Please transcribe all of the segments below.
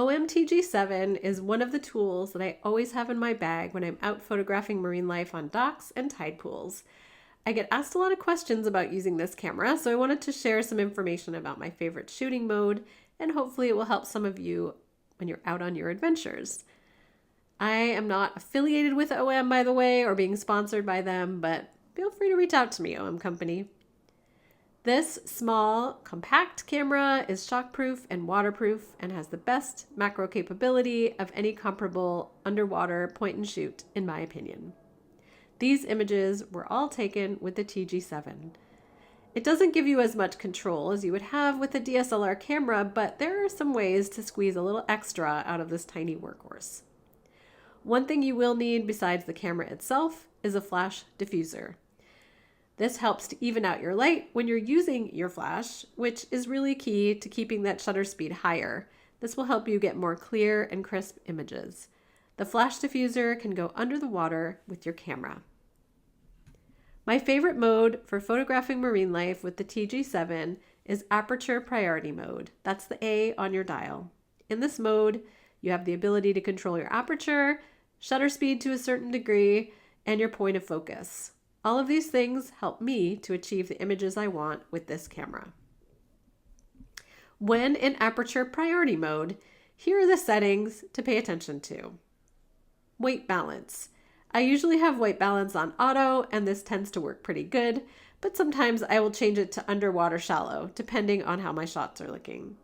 OMTG7 is one of the tools that I always have in my bag when I'm out photographing marine life on docks and tide pools. I get asked a lot of questions about using this camera, so I wanted to share some information about my favorite shooting mode, and hopefully it will help some of you when you're out on your adventures. I am not affiliated with OM, by the way, or being sponsored by them, but feel free to reach out to me, OM Company. This small, compact camera is shockproof and waterproof and has the best macro capability of any comparable underwater point and shoot, in my opinion. These images were all taken with the TG7. It doesn't give you as much control as you would have with a DSLR camera, but there are some ways to squeeze a little extra out of this tiny workhorse. One thing you will need besides the camera itself is a flash diffuser. This helps to even out your light when you're using your flash, which is really key to keeping that shutter speed higher. This will help you get more clear and crisp images. The flash diffuser can go under the water with your camera. My favorite mode for photographing marine life with the TG7 is Aperture Priority mode. That's the A on your dial. In this mode, you have the ability to control your aperture, shutter speed to a certain degree, and your point of focus. All of these things help me to achieve the images I want with this camera. When in Aperture Priority mode, here are the settings to pay attention to. White balance. I usually have white balance on auto, and this tends to work pretty good, but sometimes I will change it to underwater shallow, depending on how my shots are looking.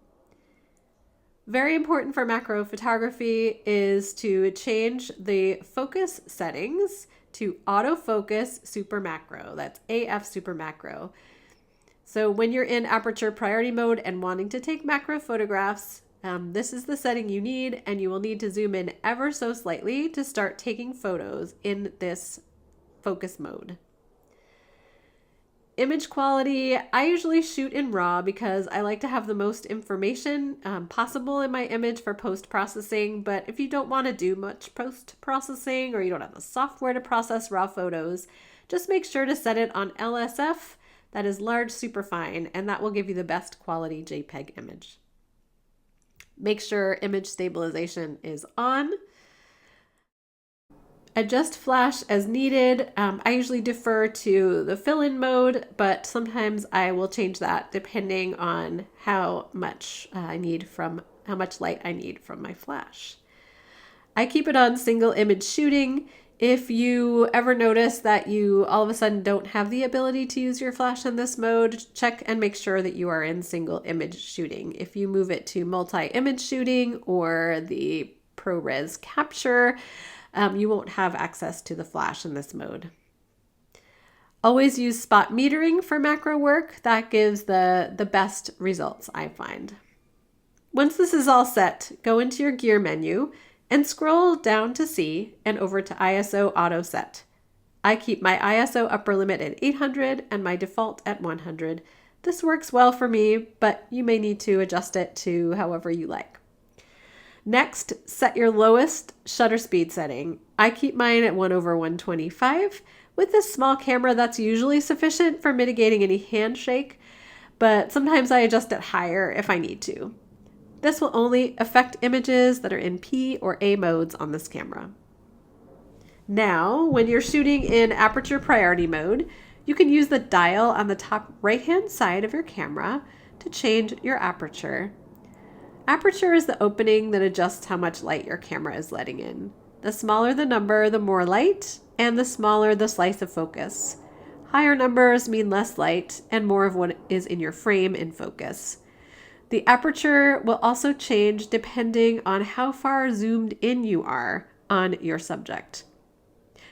Very important for macro photography is to change the focus settings to autofocus super macro. That's AF super macro. So when you're in aperture priority mode and wanting to take macro photographs, this is the setting you need, and you will need to zoom in ever so slightly to start taking photos in this focus mode. Image quality, I usually shoot in RAW because I like to have the most information possible in my image for post-processing, but if you don't want to do much post-processing or you don't have the software to process RAW photos, just make sure to set it on LSF, that is large superfine, and that will give you the best quality JPEG image. Make sure image stabilization is on. Adjust flash as needed. I usually defer to the fill-in mode, but sometimes I will change that depending on how much light I need from my flash. I keep it on single image shooting. If you ever notice that you all of a sudden don't have the ability to use your flash in this mode, check and make sure that you are in single image shooting. If you move it to multi-image shooting or the ProRes capture, you won't have access to the flash in this mode. Always use spot metering for macro work. That gives the best results, I find. Once this is all set, go into your gear menu and scroll down to C and over to ISO Auto Set. I keep my ISO upper limit at 800 and my default at 100. This works well for me, but you may need to adjust it to however you like. Next, set your lowest shutter speed setting. I keep mine at 1/125. With this small camera, that's usually sufficient for mitigating any handshake, but sometimes I adjust it higher if I need to. This will only affect images that are in P or A modes on this camera. Now, when you're shooting in aperture priority mode, you can use the dial on the top right-hand side of your camera to change your aperture. Aperture is the opening that adjusts how much light your camera is letting in. The smaller the number, the more light, and the smaller the slice of focus. Higher numbers mean less light and more of what is in your frame in focus. The aperture will also change depending on how far zoomed in you are on your subject.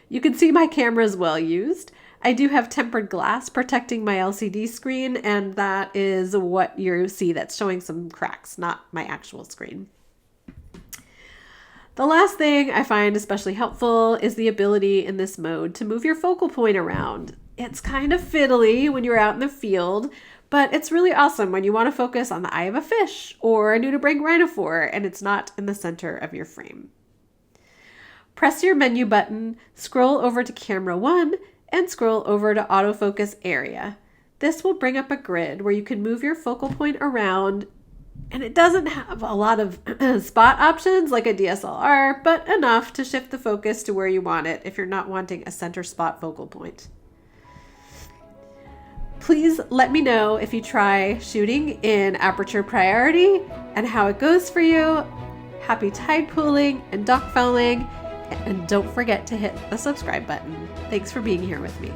You can see my camera is well used. I do have tempered glass protecting my LCD screen, and that is what you see that's showing some cracks, not my actual screen. The last thing I find especially helpful is the ability in this mode to move your focal point around. It's kind of fiddly when you're out in the field, but it's really awesome when you want to focus on the eye of a fish or a nudibranch rhinophore and it's not in the center of your frame. Press your menu button, scroll over to camera 1, and scroll over to autofocus area. This will bring up a grid where you can move your focal point around And it doesn't have a lot of spot options like a DSLR, but enough to shift the focus to where you want it if you're not wanting a center spot focal point. Please let me know if you try shooting in Aperture Priority and how it goes for you. Happy tide pooling and dock fouling, and don't forget to hit the subscribe button. Thanks for being here with me.